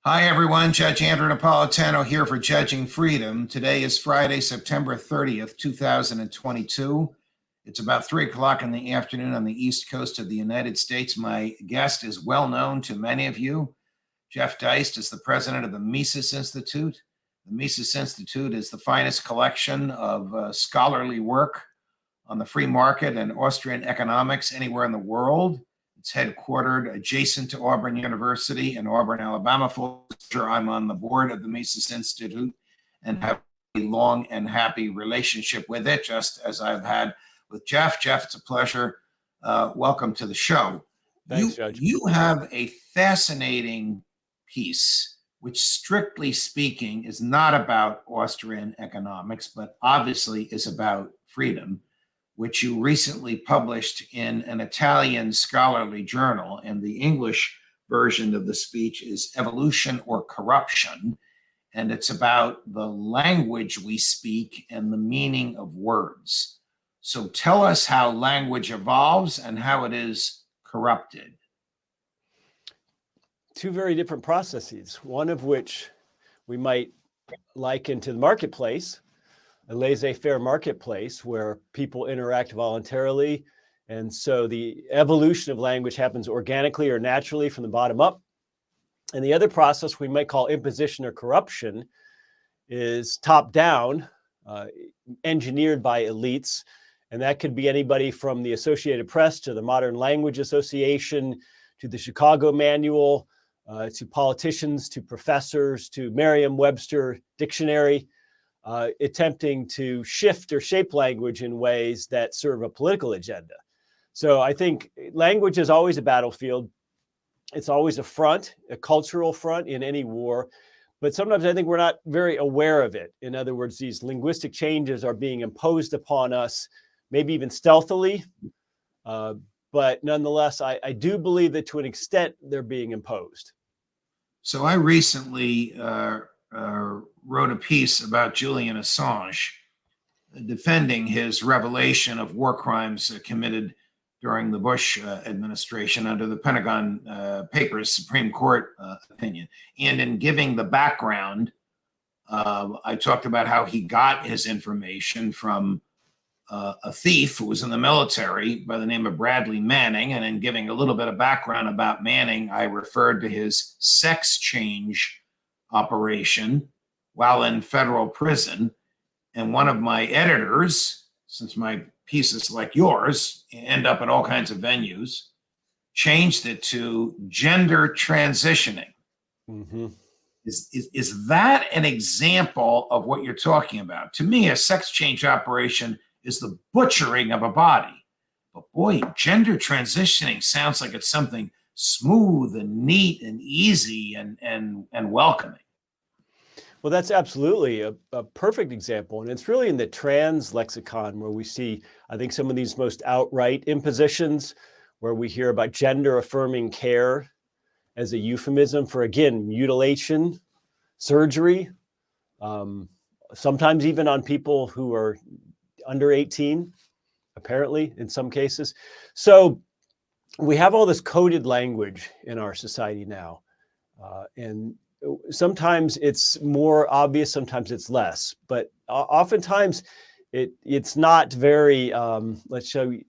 Hi, everyone. Judge Andrew Napolitano here for Judging Freedom. Today is Friday, September 30th, 2022. It's about 3 o'clock in the afternoon on the East Coast of the United States. My guest is well known to many of you. Jeff Deist is the president of the Mises Institute. The Mises Institute is the finest collection of scholarly work on the free market and Austrian economics anywhere in the world. It's headquartered adjacent to Auburn University in Auburn, Alabama. I'm on the board of the Mises Institute and have a long and happy relationship with it, just as I've had with Jeff. Jeff, it's a pleasure. Welcome to the show. Thanks, Judge. You have a fascinating piece, which strictly speaking is not about Austrian economics, but obviously is about freedom, which you recently published in an Italian scholarly journal. And the English version of the speech is Evolution or Corruption. And it's about the language we speak and the meaning of words. So tell us how language evolves and how it is corrupted. Two very different processes, one of which we might liken to the marketplace, a laissez-faire marketplace where people interact voluntarily. And so the evolution of language happens organically or naturally from the bottom up. And the other process we might call imposition or corruption is top down, engineered by elites. And that could be anybody from the Associated Press to the Modern Language Association, to the Chicago Manual, to politicians, to professors, to Merriam-Webster dictionary, attempting to shift or shape language in ways that serve a political agenda. So I think language is always a battlefield. It's always a front, a cultural front in any war. But sometimes I think we're not very aware of it. In other words, these linguistic changes are being imposed upon us, maybe even stealthily. But nonetheless, I do believe that to an extent they're being imposed. So I recently wrote a piece about Julian Assange defending his revelation of war crimes committed during the Bush administration under the Pentagon Papers Supreme Court opinion. And in giving the background, I talked about how he got his information from a thief who was in the military by the name of Bradley Manning. And in giving a little bit of background about Manning, I referred to his sex change operation while in federal prison. And one of my editors, since my pieces like yours end up at all kinds of venues, changed it to gender transitioning. Mm-hmm. Is that an example of what you're talking about? To me, a sex change operation is the butchering of a body. But boy, gender transitioning sounds like it's something smooth and neat and easy and welcoming. Well, that's absolutely a perfect example. And it's really in the trans lexicon where we see, I think, some of these most outright impositions, where we hear about gender affirming care as a euphemism for, again, mutilation, surgery, sometimes even on people who are under 18, apparently, in some cases. So we have all this coded language in our society now. And sometimes it's more obvious, sometimes it's less. But oftentimes it's not very,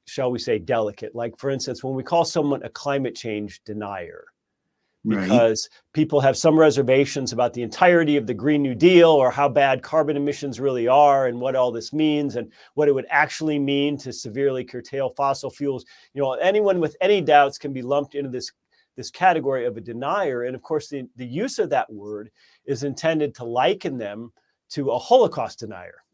shall we say, delicate. Like, for instance, when we call someone a climate change denier, because people have some reservations about the entirety of the Green New Deal or how bad carbon emissions really are and what all this means and what it would actually mean to severely curtail fossil fuels. You know, anyone with any doubts can be lumped into this category of a denier. And of course, the use of that word is intended to liken them to a Holocaust denier,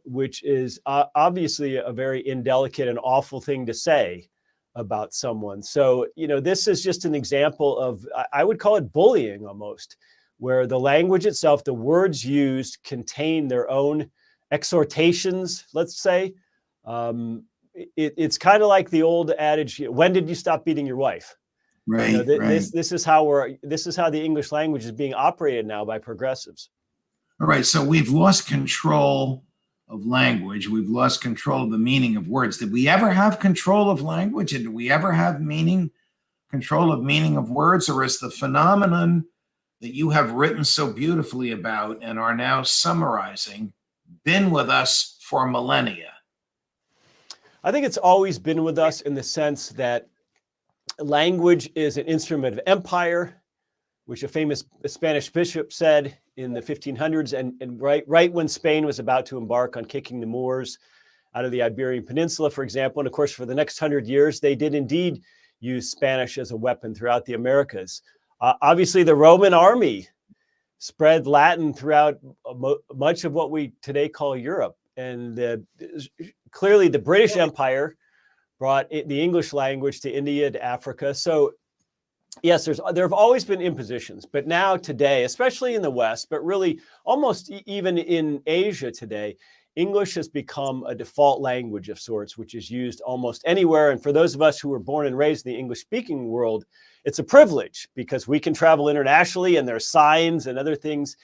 which is obviously a very indelicate and awful thing to say about someone. So, you know, this is just an example of, I would call it bullying almost, where the language itself, the words used contain their own exhortations, let's say. It's kind of like the old adage, when did you stop beating your wife? Right, you know, right. This is how the English language is being operated now by progressives. All right, so we've lost control of language. We've lost control of the meaning of words. Did we ever have control of language? And did we ever have control of meaning of words? Or is the phenomenon that you have written so beautifully about and are now summarizing been with us for millennia? I think it's always been with us in the sense that language is an instrument of empire, which a famous Spanish bishop said in the 1500s, and right when Spain was about to embark on kicking the Moors out of the Iberian Peninsula, for example. And of course, for the next 100 years, they did indeed use Spanish as a weapon throughout the Americas. Obviously, the Roman army spread Latin throughout much of what we today call Europe. And clearly, the British Empire brought the English language to India, to Africa. So yes, there have always been impositions, but now today, especially in the West, but really almost even in Asia today, English has become a default language of sorts, which is used almost anywhere. And for those of us who were born and raised in the English-speaking world, it's a privilege because we can travel internationally and there are signs and other things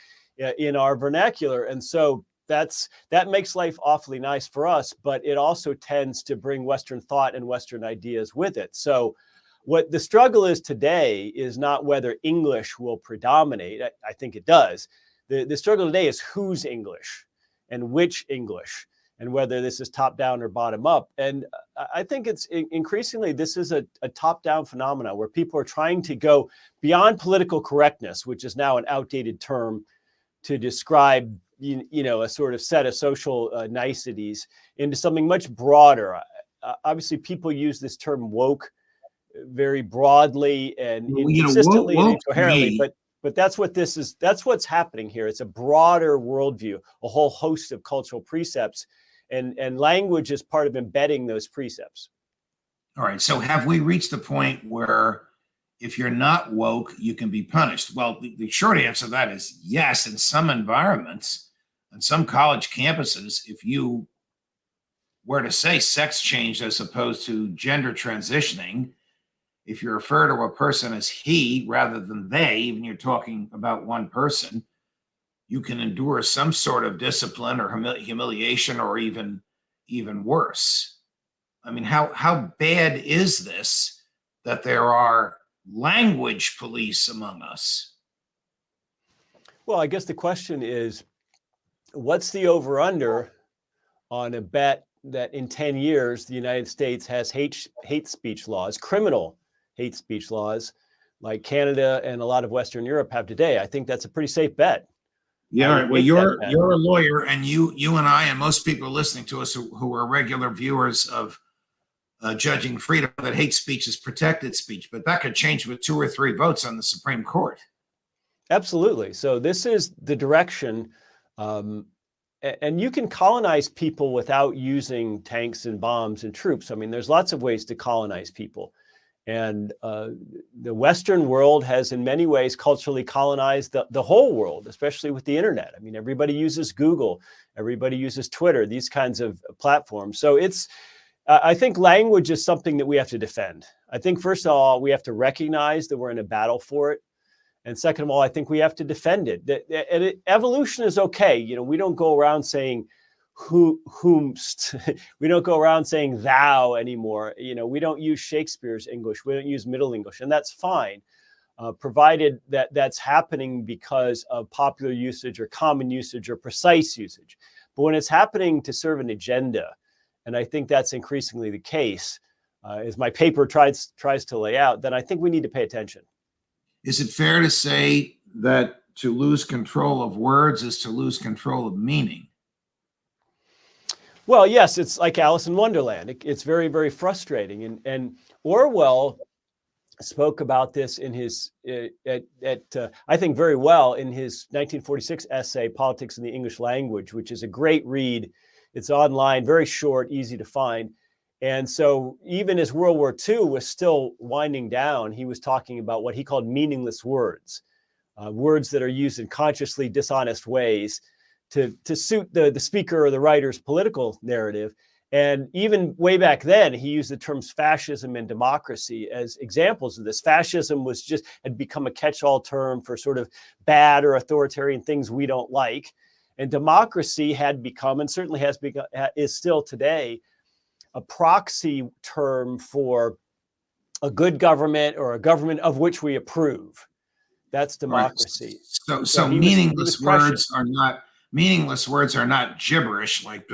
in our vernacular. And so that makes life awfully nice for us, but it also tends to bring Western thought and Western ideas with it. So what the struggle is today is not whether English will predominate. I think it does. The struggle today is whose English and which English, and whether this is top down or bottom up. And I think it's increasingly, this is a top-down phenomenon where people are trying to go beyond political correctness, which is now an outdated term to describe a sort of set of social niceties, into something much broader. Obviously, people use this term woke very broadly and inconsistently and incoherently, but that's what this is. That's what's happening here. It's a broader worldview, a whole host of cultural precepts, and language is part of embedding those precepts. All right. So have we reached the point where if you're not woke, you can be punished? Well, the short answer to that is yes. In some environments, on some college campuses, if you were to say sex change as opposed to gender transitioning, if you refer to a person as he rather than they, even you're talking about one person, you can endure some sort of discipline or humiliation or even worse. I mean, how bad is this that there are language police among us? Well, I guess the question is, what's the over-under on a bet that in 10 years, the United States has hate speech laws, criminal hate speech laws, like Canada and a lot of Western Europe have today? I think that's a pretty safe bet. Yeah, all right. Well, you're a lawyer, and you and I and most people listening to us who are regular viewers of Judging Freedom, that hate speech is protected speech, but that could change with 2 or 3 votes on the Supreme Court. Absolutely. So this is the direction, and you can colonize people without using tanks and bombs and troops. I mean, there's lots of ways to colonize people. And the Western world has in many ways culturally colonized the whole world, especially with the internet. I mean, everybody uses Google, everybody uses Twitter, these kinds of platforms. So I think language is something that we have to defend. I think, first of all, we have to recognize that we're in a battle for it. And second of all, I think we have to defend it. Evolution is okay. We don't go around saying whomst. We don't go around saying thou anymore. We don't use Shakespeare's English. We don't use Middle English, and that's fine, provided that that's happening because of popular usage or common usage or precise usage. But when it's happening to serve an agenda, and I think that's increasingly the case, as my paper tries to lay out, then I think we need to pay attention. Is it fair to say that to lose control of words is to lose control of meaning? Well, yes, it's like Alice in Wonderland. It's very, very frustrating. And Orwell spoke about this in his, I think very well, in his 1946 essay, Politics in the English Language, which is a great read. It's online, very short, easy to find. And so even as World War II was still winding down, he was talking about what he called meaningless words, words that are used in consciously dishonest ways to suit the speaker or the writer's political narrative. And even way back then, he used the terms fascism and democracy as examples of this. Fascism had become a catch-all term for sort of bad or authoritarian things we don't like. And democracy had become, and certainly is still today, a proxy term for a good government or a government of which we approve. That's Right. democracy. So, So so he was prescient. meaningless words are not gibberish like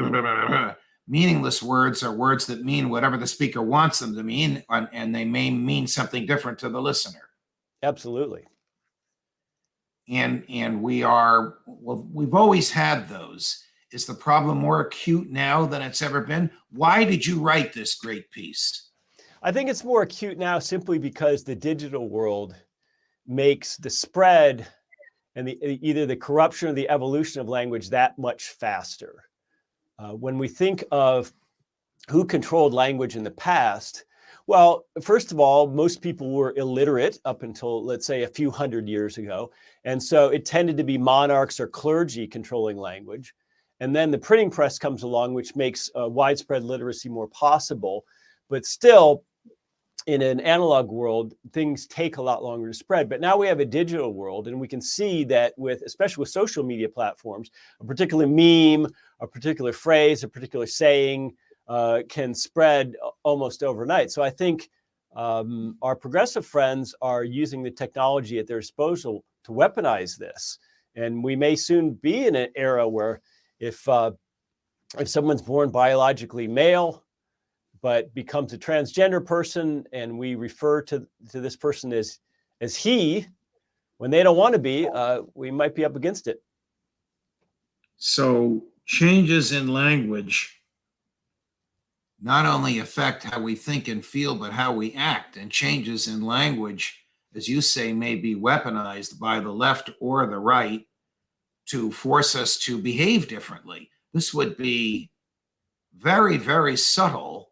meaningless words are words that mean whatever the speaker wants them to mean, and they may mean something different to the listener. Absolutely. And we've always had those. Is the problem more acute now than it's ever been? Why did you write this great piece? I think it's more acute now simply because the digital world makes the spread and either the corruption or the evolution of language that much faster. When we think of who controlled language in the past, well, first of all, most people were illiterate up until, let's say, a few hundred years ago. And so it tended to be monarchs or clergy controlling language. And then the printing press comes along, which makes widespread literacy more possible. But still, in an analog world, things take a lot longer to spread. But now we have a digital world, and we can see that especially with social media platforms, a particular meme, a particular phrase, a particular saying can spread almost overnight. So I think our progressive friends are using the technology at their disposal to weaponize this. And we may soon be in an era where if someone's born biologically male, but becomes a transgender person, and we refer to this person as he, when they don't want to be, we might be up against it. So changes in language not only affect how we think and feel, but how we act. And changes in language, as you say, may be weaponized by the left or the right to force us to behave differently. This would be very, very subtle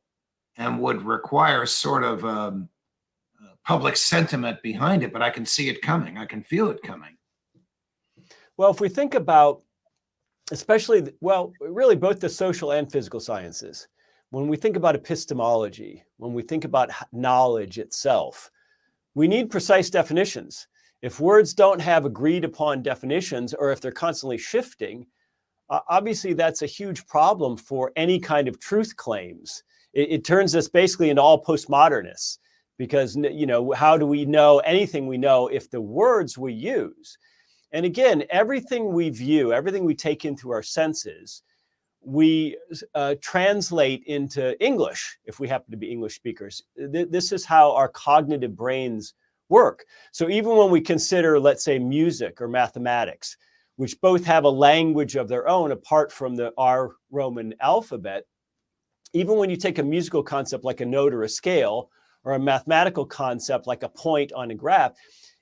and would require sort of public sentiment behind it, but I can see it coming. I can feel it coming. Well, if we think about, especially, well, really both the social and physical sciences, when we think about epistemology, when we think about knowledge itself, we need precise definitions. If words don't have agreed upon definitions, or if they're constantly shifting, obviously that's a huge problem for any kind of truth claims. It turns us basically into all postmodernists, because, you know, how do we know anything we know if the words we use? And again, everything we view, everything we take into our senses, we translate into English if we happen to be English speakers. This is how our cognitive brains work. So even when we consider, let's say, music or mathematics, which both have a language of their own apart from our Roman alphabet, even when you take a musical concept like a note or a scale, or a mathematical concept like a point on a graph,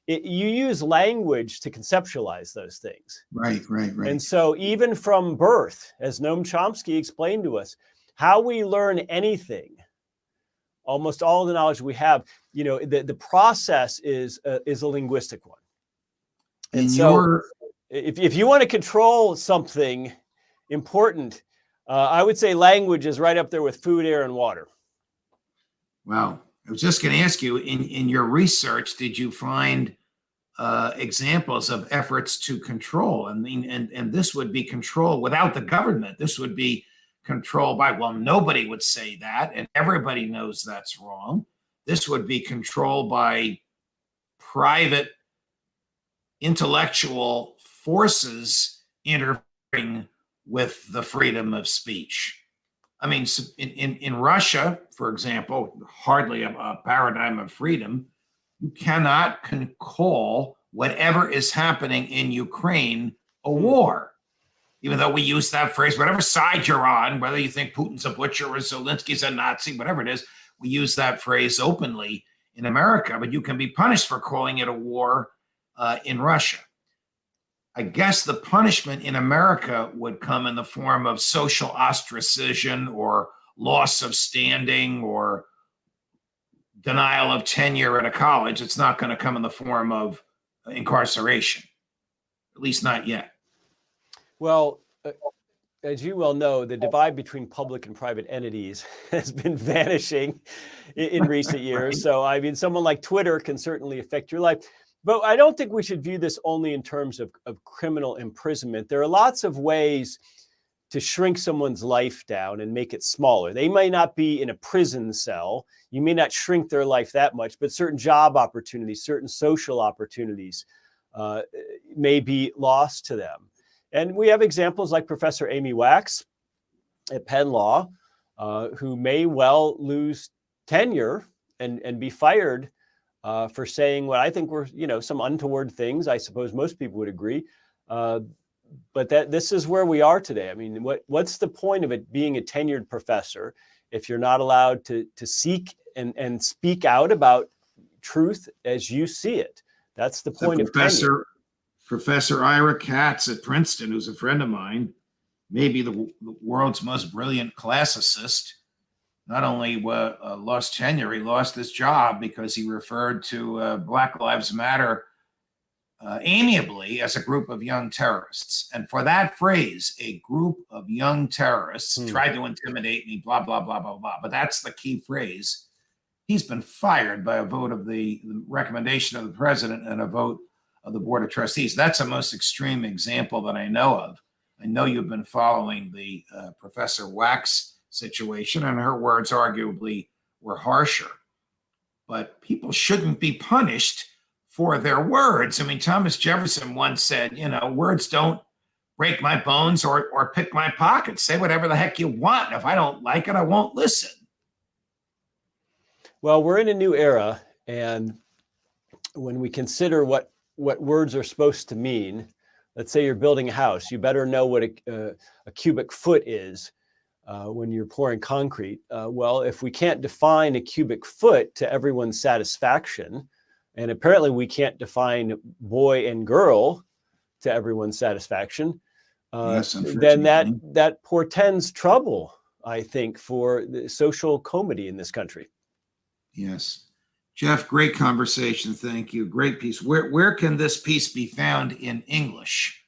you use language to conceptualize those things. Right. And so even from birth, as Noam Chomsky explained to us, how we learn anything, almost all the knowledge we have, you know, the process is a linguistic one. And if you want to control something important, I would say language is right up there with food, air, and water. Wow. I was just going to ask you, in your research, did you find examples of efforts to control? And this would be control without the government. This would be control by, well, nobody would say that, and everybody knows that's wrong. This would be control by private intellectual forces interfering with the freedom of speech. I mean, in Russia, for example, hardly a paradigm of freedom. You cannot call whatever is happening in Ukraine a war, even though we use that phrase, whatever side you're on, whether you think Putin's a butcher or Zelensky's a Nazi, whatever it is, we use that phrase openly in America, but you can be punished for calling it a war in Russia. I guess the punishment in America would come in the form of social ostracism or loss of standing or denial of tenure at a college. It's not going to come in the form of incarceration, at least not yet. Well, as you well know, the divide between public and private entities has been vanishing in recent years. Right. So, I mean, someone like Twitter can certainly affect your life. But I don't think we should view this only in terms of criminal imprisonment. There are lots of ways to shrink someone's life down and make it smaller. They may not be in a prison cell. You may not shrink their life that much, but certain job opportunities, certain social opportunities, may be lost to them. And we have examples like Professor Amy Wax at Penn Law, who may well lose tenure and be fired for saying what I think were, some untoward things. I suppose most people would agree. But this is where we are today. I mean, what's the point of it being a tenured professor if you're not allowed to seek and speak out about truth as you see it? That's the point of tenure. Professor Ira Katz at Princeton, who's a friend of mine, maybe the world's most brilliant classicist, not only lost tenure, he lost his job because he referred to Black Lives Matter amiably as a group of young terrorists. And for that phrase, a group of young terrorists tried to intimidate me, blah, blah, blah, blah, blah. But that's the key phrase. He's been fired by a vote of the recommendation of the president and a vote of the Board of Trustees. That's the most extreme example that I know of. I know you've been following the Professor Wax situation, and her words arguably were harsher. But people shouldn't be punished for their words. I mean, Thomas Jefferson once said, words don't break my bones or pick my pockets. Say whatever the heck you want. If I don't like it, I won't listen. Well, we're in a new era, and when we consider what words are supposed to mean, let's say you're building a house, you better know what a cubic foot is when you're pouring concrete. Well, if we can't define a cubic foot to everyone's satisfaction, and apparently we can't define boy and girl to everyone's satisfaction, then that portends trouble, I think, for the social comity in this country. Yes. Jeff, great conversation. Thank you. Great piece. Where can this piece be found in English?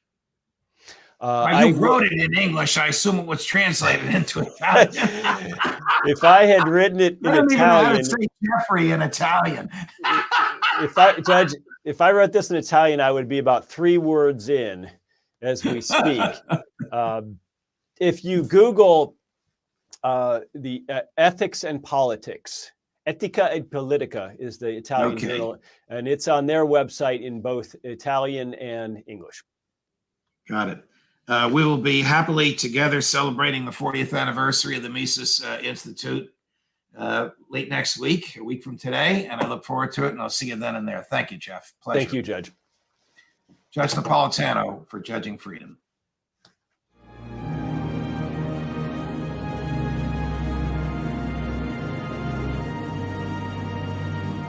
You wrote it in English. I assume it was translated into Italian. If I had written it in Italian, I don't even know how to say Jeffrey in Italian. If I wrote this in Italian, I would be about 3 words in as we speak. If you Google the Ethics and Politics, Etica and Politica is the Italian journal, and it's on their website in both Italian and English. Got it. We will be happily together celebrating the 40th anniversary of the Mises Institute late next week, a week from today, and I look forward to it, and I'll see you then and there. Thank you, Jeff. Pleasure. Thank you, Judge. Judge Napolitano for Judging Freedom.